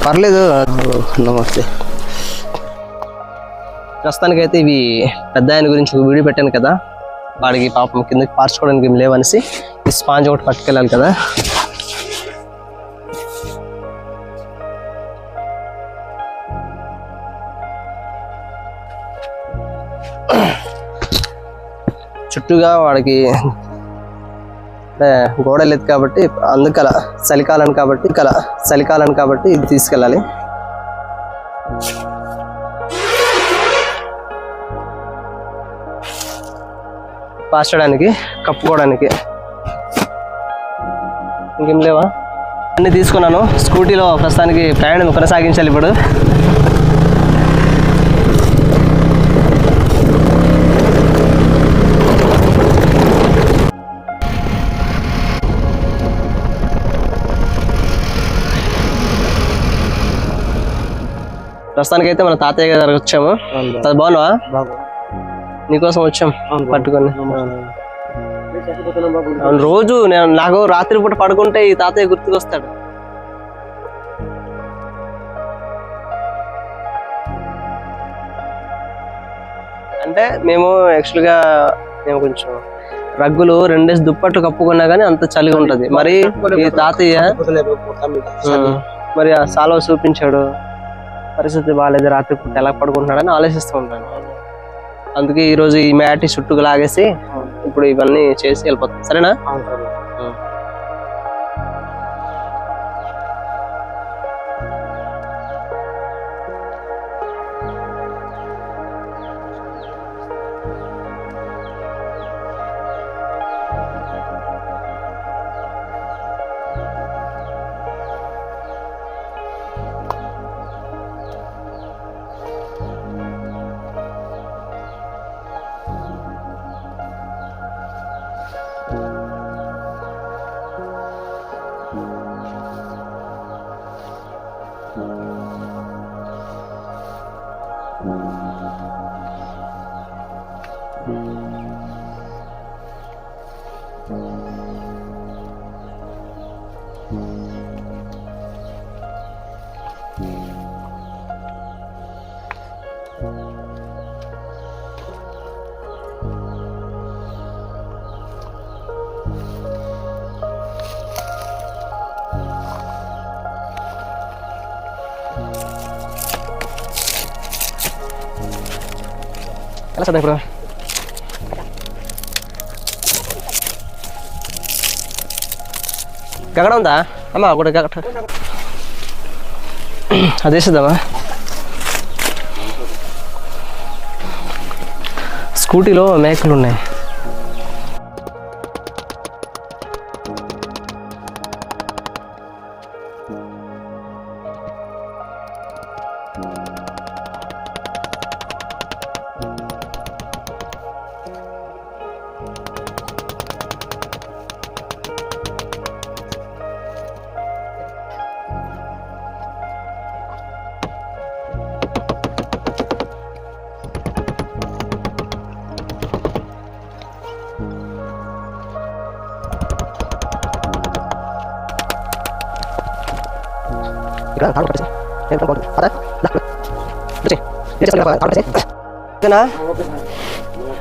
పర్లేదు. నమస్తే. ప్రస్తుతానికైతే ఇవి పెద్ద ఆయన గురించి ఒక వీడియో పెట్టాను కదా, వాడికి పాపం కిందకి పార్చుకోవడానికి ఏం లేవనేసి ఈ స్పాంజ్ ఒకటి పట్టుకెళ్ళాలి కదా. చుట్టూగా వాడికి గోడ లేదు కాబట్టి అందుకల చలికాలం కాబట్టి ఇది తీసుకెళ్ళాలి. పార్చడానికి, కప్పుకోవడానికి ఇంకేం లేవా? అన్నీ తీసుకున్నాను. స్కూటీలో ప్రస్తుతానికి ప్రయాణం కొనసాగించాలి ఇప్పుడు. ప్రస్తుతానికైతే మన తాతయ్య గారు వచ్చాము. అది బాగున్నావా? నీకోసం వచ్చాం పట్టుకొని. రోజు నాకు రాత్రి పూట పడుకుంటే ఈ తాతయ్య గుర్తుకొస్తాడు. అంటే మేము యాక్చువల్గా కొంచెం రగ్గులు 2 దుప్పట్లు కప్పుకున్నా కానీ అంత చలిగా ఉంటది. మరి ఈ తాతయ్య మరి ఆ సాల్వ చూపించాడు, పరిస్థితి బాగాలేదు, రాత్రి పూట ఎలా పడుకుంటున్నాడని ఆలోచిస్తూ ఉంటాను. అందుకే ఈరోజు ఈ మ్యాట్ చుట్టూ లాగేసి ఇప్పుడు ఇవన్నీ చేసి వెళ్ళిపోతాం. సరేనా? ఎలా సార్ ఇప్పుడు గగడ ఉందా అమ్మా? ఒకటి గగట అదేసిద్దామా? స్కూటీలో మేకలు ఉన్నాయి.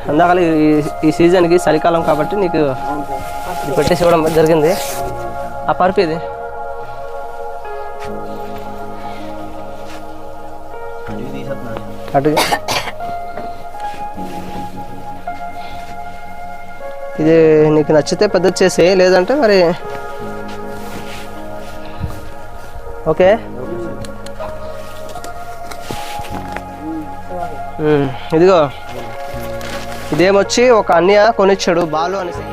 అందాక ఈ సీజన్కి చలికాలం కాబట్టి నీకు పెట్టేసి ఇవ్వడం జరిగింది. ఆ పరుపు ఇది అటు ఇది నీకు నచ్చితే పెద్దది చేసి, లేదంటే మరి ఓకే. ఇదిగో ఇదేమొచ్చి ఒక అన్నయ్య కొనిచ్చాడు, బాలు అనేసి.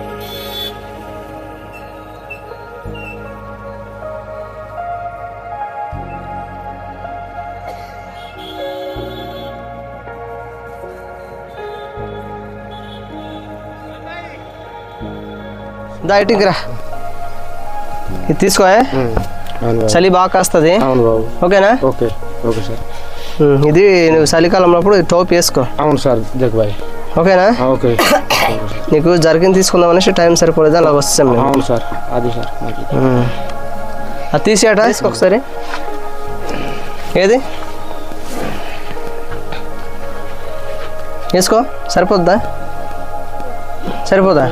దా ఇటుకి రా, ఇది తీసుకో, చలి బాగా కాస్తుంది. ఓకేనా? ఓకే. Okay sir. ఇది నువ్వు చలికాలంలో టోప్ వేసుకో. అవును సార్ జగ్బాయ్. ఓకేనా? ఓకే. నీకు జర్కిన్ తీసుకుందాం అనేసి టైం సరిపోలేదు, అలా వస్తాం. అవును సార్, అది సార్. అది తీసేట ఒకసారి. ఏది వేసుకో, సరిపోద్దా? సరిపోదా?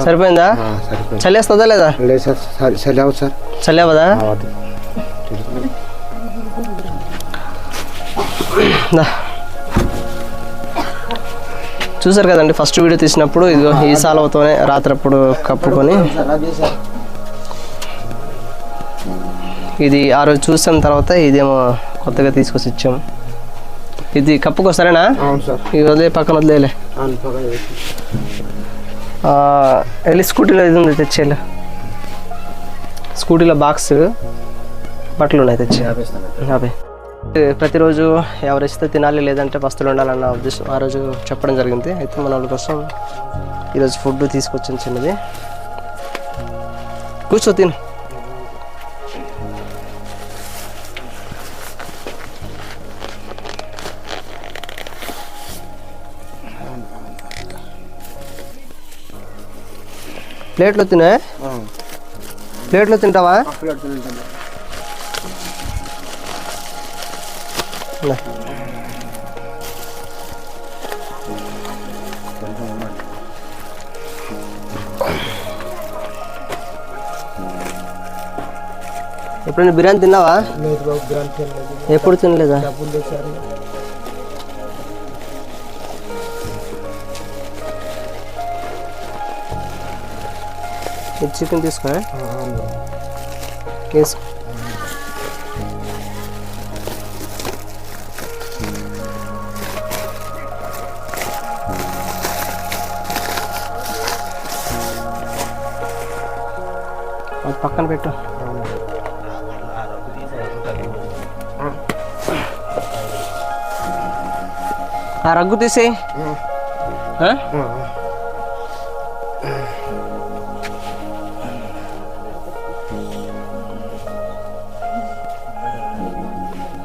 సరిపోయిందా? చల్లేస్తుందా లేదా? లేదు సార్, చల్లేవు సార్. చల్లేవదా? చూసారు కదండి, ఫస్ట్ వీడియో తీసినప్పుడు ఇదిగో ఈ సాలవతోనే రాత్రప్పుడు కప్పుకొని, ఇది ఆ రోజు చూసిన తర్వాత ఇదేమో కొత్తగా తీసుకొచ్చి ఇచ్చాము. ఇది కప్పుకో, సరేనా? ఇది వదిలే, పక్కన వదిలేలే. వెళ్ళి స్కూటీలో ఇది ఉంది, తెచ్చేయాలి. స్కూటీలో బాక్స్ బట్టలు ఉన్నాయి, తెచ్చి. అవి ప్రతిరోజు ఎవరిస్తే తినాలి, లేదంటే పస్తులు ఉండాలన్న ఉద్దేశం ఆ రోజు చెప్పడం జరిగింది. అయితే మన వాళ్ళ కోసం ఈరోజు ఫుడ్ తీసుకొచ్చాను, చిన్నది. కూర్చో, తిను. ప్లేట్లో తినే, ప్లేట్లో తింటావా? ఎప్పుడైనా బిర్యానీ తిన్నావా? ఎప్పుడు తినలేదా? చికెన్ తీసుకో, తీసుకో. అది పక్కన పెట్టు. ఆ రగ్గు తీసి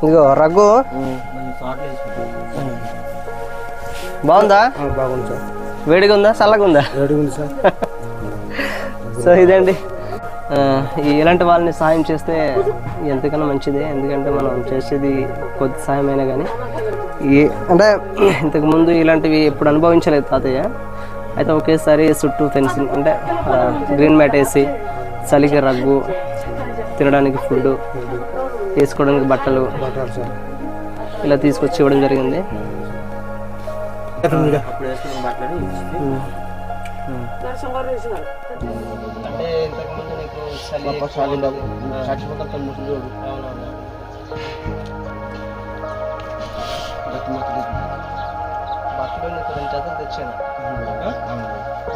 ఇదిగో రగ్గు బాగుందా? బాగుంది సార్. వేడిగా ఉందా, చల్లగా ఉందా? వేడిగా ఉంది సార్. సో ఇదండి, ఇలాంటి వాళ్ళని సాయం చేస్తే ఎంతకన్నా మంచిదే. ఎందుకంటే మనం చేసేది కొద్ది సాయం అయినా కానీ, అంటే ఇంతకుముందు ఇలాంటివి ఎప్పుడు అనుభవించలేదు తాతయ్య. అయితే ఒకేసారి చుట్టూ ఫెన్సింగ్, అంటే గ్రీన్ మ్యాట్ వేసి, చలికి రగ్గు, తినడానికి ఫుడ్, వేసుకోవడానికి బట్టలు ఇలా తీసుకొచ్చి ఇవ్వడం జరిగింది. అంటే ఇంతకుముందు నీకు బట్టలు నీకు 2 జతలు తెచ్చాను,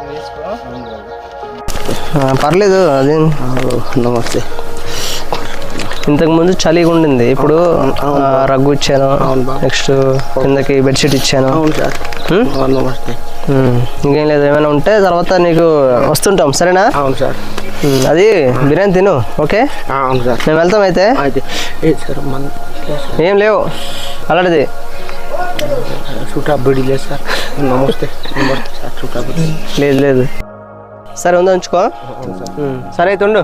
వేసుకో. పర్లేదు, అదే. నమస్తే. ఇంతకుముందు చలిగా ఉండింది, ఇప్పుడు రగ్గు ఇచ్చాను, నెక్స్ట్ కిందకి బెడ్షీట్ ఇచ్చాను. ఇంకేం లేదు, ఏమైనా ఉంటే తర్వాత నీకు వస్తుంటాం, సరేనా? అవును సార్. అది బిర్యానీ తిను, ఓకే? అవును సార్. మేము వెళ్తాం అయితే. ఏం లేవు అలాంటిది. లేదు సార్. నమస్తే. లేదు లేదు, సరే ఉందా, ఉంచుకో. సరే అయితే ఉండు.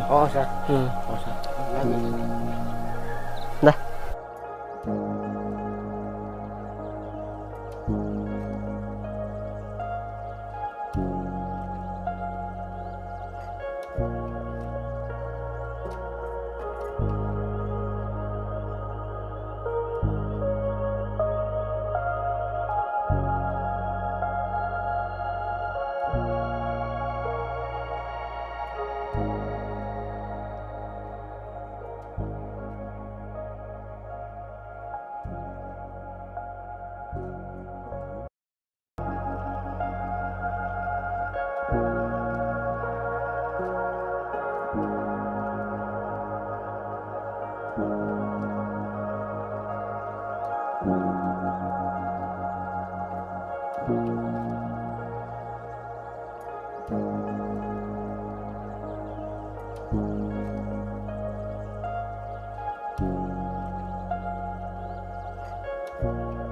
దా. సార్